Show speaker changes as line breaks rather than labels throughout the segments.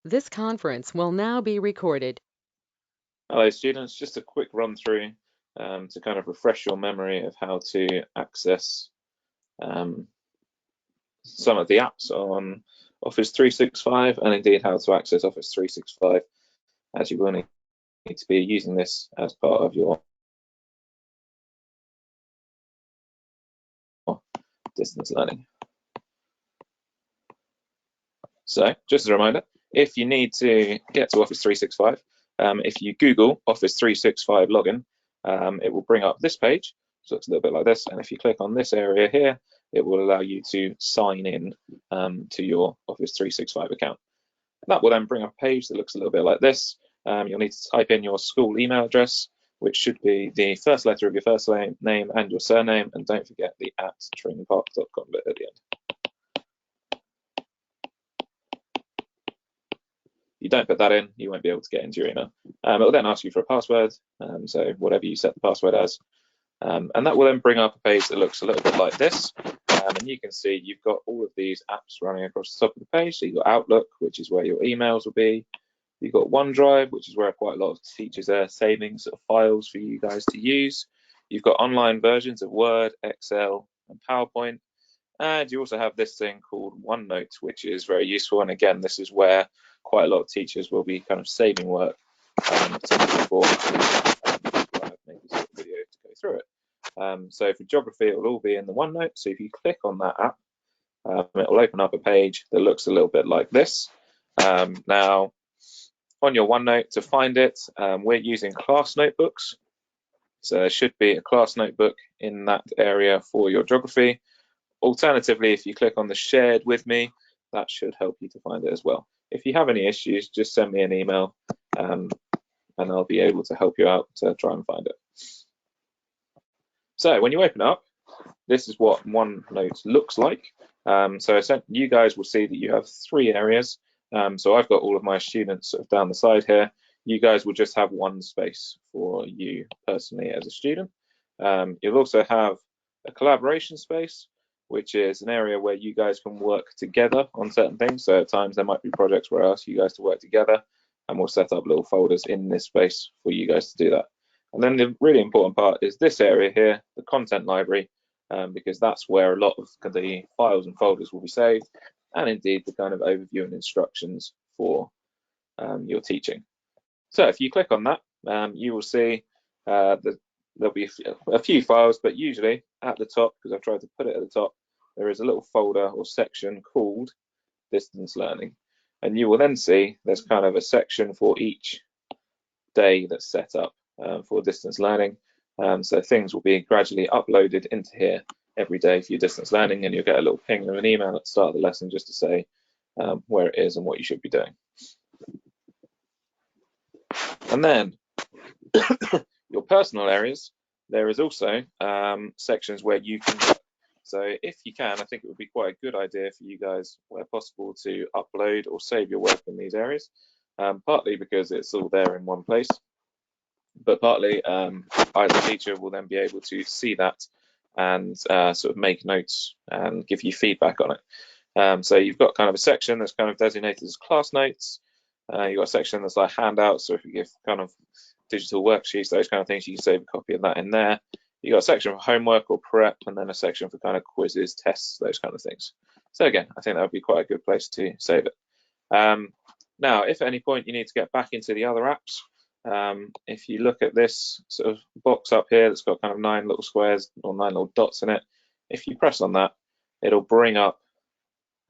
This conference will now be recorded.
Hello students, just a quick run through to kind of refresh your memory of how to access some of the apps on Office 365 and indeed how to access Office 365, as you will need to be using this as part of your distance learning. So just as a reminder, if you need to get to Office 365, if you Google Office 365 login, it will bring up this page. So it's a little bit like this, and if you click on this area here, it will allow you to sign in to your Office 365 account. That will then bring up a page that looks a little bit like this. You'll need to type in your school email address, which should be the first letter of your first name and your surname, and don't forget the @tringpark.com bit at the end. You don't put that in, you won't be able to get into your email. It will then ask you for a password, so whatever you set the password as. And that will then bring up a page that looks a little bit like this. And you can see you've got all of these apps running across the top of the page. So you've got Outlook, which is where your emails will be. You've got OneDrive, which is where quite a lot of teachers are saving sort of files for you guys to use. You've got online versions of Word, Excel, and PowerPoint. And you also have this thing called OneNote, which is very useful. And again, this is where quite a lot of teachers will be kind of saving work for maybe sort of video to go through it. So for geography, it will all be in the OneNote. So if you click on that app, it will open up a page that looks a little bit like this. Now, on your OneNote, to find it, we're using class notebooks. So there should be a class notebook in that area for your geography. Alternatively, if you click on the shared with me, that should help you to find it as well. If you have any issues, just send me an email and I'll be able to help you out to try and find it. So when you open up, this is what OneNote looks like. So you guys will see that you have 3 areas. So I've got all of my students sort of down the side here. You guys will just have one space for you personally as a student. You'll also have a collaboration space, which is an area where you guys can work together on certain things. So at times there might be projects where I ask you guys to work together, and we'll set up little folders in this space for you guys to do that. And then the really important part is this area here, the content library, because that's where a lot of the files and folders will be saved, and indeed the kind of overview and instructions for your teaching. So if you click on that, you will see that there'll be a few files, but usually at the top, because I've tried to put it at the top, there is a little folder or section called distance learning. And you will then see there's kind of a section for each day that's set up for distance learning. So things will be gradually uploaded into here every day for your distance learning, and you'll get a little ping of an email at the start of the lesson just to say where it is and what you should be doing. And then your personal areas, there is also sections where you can work. So if you can, I think it would be quite a good idea for you guys, where possible, to upload or save your work in these areas, partly because it's all there in one place, but partly I, as a teacher, will then be able to see that and sort of make notes and give you feedback on it. So you've got kind of a section that's kind of designated as class notes. You've got a section that's like handouts, so if you give kind of digital worksheets, those kind of things, you can save a copy of that in there. You've got a section for homework or prep, and then a section for kind of quizzes, tests, those kind of things. So again, I think that would be quite a good place to save it. Now, if at any point you need to get back into the other apps, if you look at this sort of box up here that's got kind of 9 little squares or 9 little dots in it, if you press on that, it'll bring up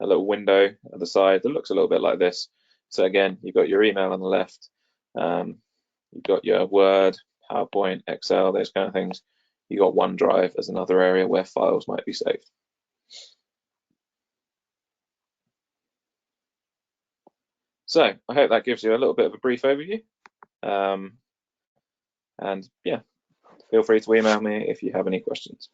a little window at the side that looks a little bit like this. So again, you've got your email on the left, you've got your Word, PowerPoint, Excel, those kind of things. You've got OneDrive as another area where files might be saved. So I hope that gives you a little bit of a brief overview. And yeah, feel free to email me if you have any questions.